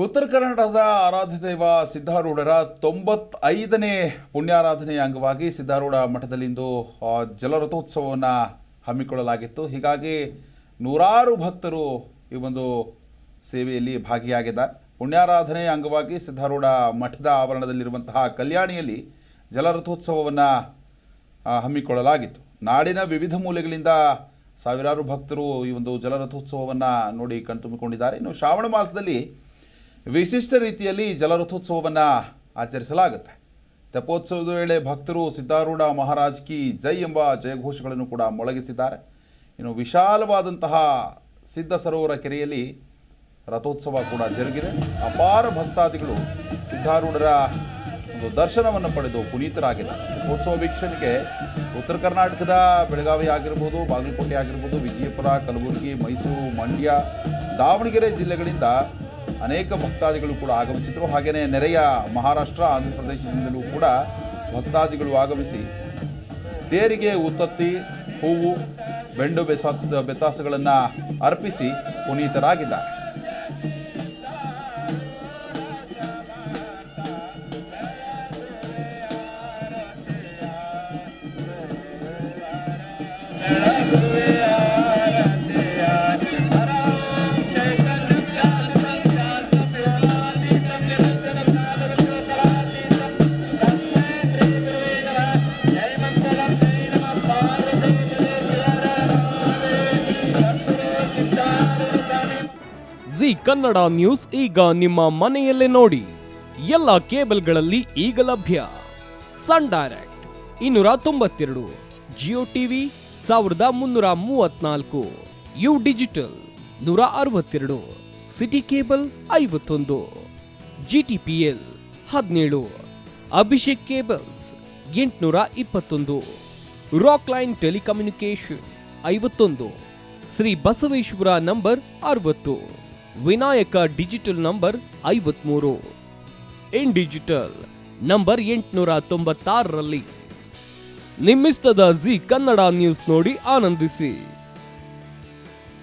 ಉತ್ತರ ಕರ್ನಾಟಕದ ಆರಾಧ್ಯ ದೈವ ಸಿದ್ಧಾರೂಢರ 95ನೇ ಪುಣ್ಯಾರಾಧನೆಯ ಅಂಗವಾಗಿ ಸಿದ್ಧಾರೂಢ ಮಠದಲ್ಲಿಂದು ಜಲರಥೋತ್ಸವವನ್ನು ಹಮ್ಮಿಕೊಳ್ಳಲಾಗಿತ್ತು. ಹೀಗಾಗಿ ನೂರಾರು ಭಕ್ತರು ಈ ಒಂದು ಸೇವೆಯಲ್ಲಿ ಭಾಗಿಯಾಗಿದ್ದಾರೆ. ಪುಣ್ಯಾರಾಧನೆಯ ಅಂಗವಾಗಿ ಸಿದ್ಧಾರೂಢ ಮಠದ ಆವರಣದಲ್ಲಿರುವಂತಹ ಕಲ್ಯಾಣಿಯಲ್ಲಿ ಜಲರಥೋತ್ಸವವನ್ನು ಹಮ್ಮಿಕೊಳ್ಳಲಾಗಿತ್ತು. ನಾಡಿನ ವಿವಿಧ ಮೂಲೆಗಳಿಂದ ಸಾವಿರಾರು ಭಕ್ತರು ಈ ಒಂದು ಜಲರಥೋತ್ಸವವನ್ನು ನೋಡಿ ಕಣ್ತುಂಬಿಕೊಂಡಿದ್ದಾರೆ. ಇನ್ನು ಶ್ರಾವಣ ಮಾಸದಲ್ಲಿ ವಿಶಿಷ್ಟ ರೀತಿಯಲ್ಲಿ ಜಲರಥೋತ್ಸವವನ್ನು ಆಚರಿಸಲಾಗುತ್ತೆ. ತೆಪ್ಪೋತ್ಸವದ ವೇಳೆ ಭಕ್ತರು ಸಿದ್ಧಾರೂಢ ಮಹಾರಾಜ್ ಕಿ ಜೈ ಎಂಬ ಜಯಘೋಷಗಳನ್ನು ಕೂಡ ಮೊಳಗಿಸಿದ್ದಾರೆ. ಇನ್ನು ವಿಶಾಲವಾದಂತಹ ಸಿದ್ಧ ಸರೋವರ ಕೆರೆಯಲ್ಲಿ ರಥೋತ್ಸವ ಕೂಡ ಜರುಗಿದೆ. ಅಪಾರ ಭಕ್ತಾದಿಗಳು ಸಿದ್ಧಾರೂಢರ ಒಂದು ದರ್ಶನವನ್ನು ಪಡೆದು ಪುನೀತರಾಗಿದ್ದಾರೆ. ರಥೋತ್ಸವ ವೀಕ್ಷಣೆಗೆ ಉತ್ತರ ಕರ್ನಾಟಕದ ಬೆಳಗಾವಿ ಆಗಿರ್ಬೋದು, ಬಾಗಲಕೋಟೆ ಆಗಿರ್ಬೋದು, ವಿಜಯಪುರ, ಕಲಬುರಗಿ, ಮೈಸೂರು, ಮಂಡ್ಯ, ದಾವಣಗೆರೆ ಜಿಲ್ಲೆಗಳಿಂದ ಅನೇಕ ಭಕ್ತಾದಿಗಳು ಕೂಡ ಆಗಮಿಸಿದರು. ಹಾಗೆಯೇ ನೆರೆಯ ಮಹಾರಾಷ್ಟ್ರ, ಆಂಧ್ರ ಪ್ರದೇಶದಿಂದಲೂ ಕೂಡ ಭಕ್ತಾದಿಗಳು ಆಗಮಿಸಿ ತೇರಿಗೆ ಉತ್ತತ್ತಿ, ಹೂವು, ಬೆಂಡು ಬೆತ್ತಾಸುಗಳನ್ನು ಅರ್ಪಿಸಿ ಪುನೀತರಾಗಿದ್ದಾರೆ. ಜಿ ಕನ್ನಡ ನ್ಯೂಸ್ ಈಗ ನಿಮ್ಮ ಮನೆಯಲ್ಲೇ ನೋಡಿ. ಎಲ್ಲ ಕೇಬಲ್ಗಳಲ್ಲಿ ಈಗ ಲಭ್ಯ. Sun Direct 292, Jio TV 1334, U digital 162, City cable 51, GTPL 17, Abhishek cables 821, Rockline telecommunication 51, Shri Basaveshwara number 60, Vinayaka digital number 53, In digital number 896ರಲ್ಲಿ ನಿಮ್ಮಿಸ್ತದ ಜಿ ಕನ್ನಡ ನ್ಯೂಸ್ ನೋಡಿ ಆನಂದಿಸಿ.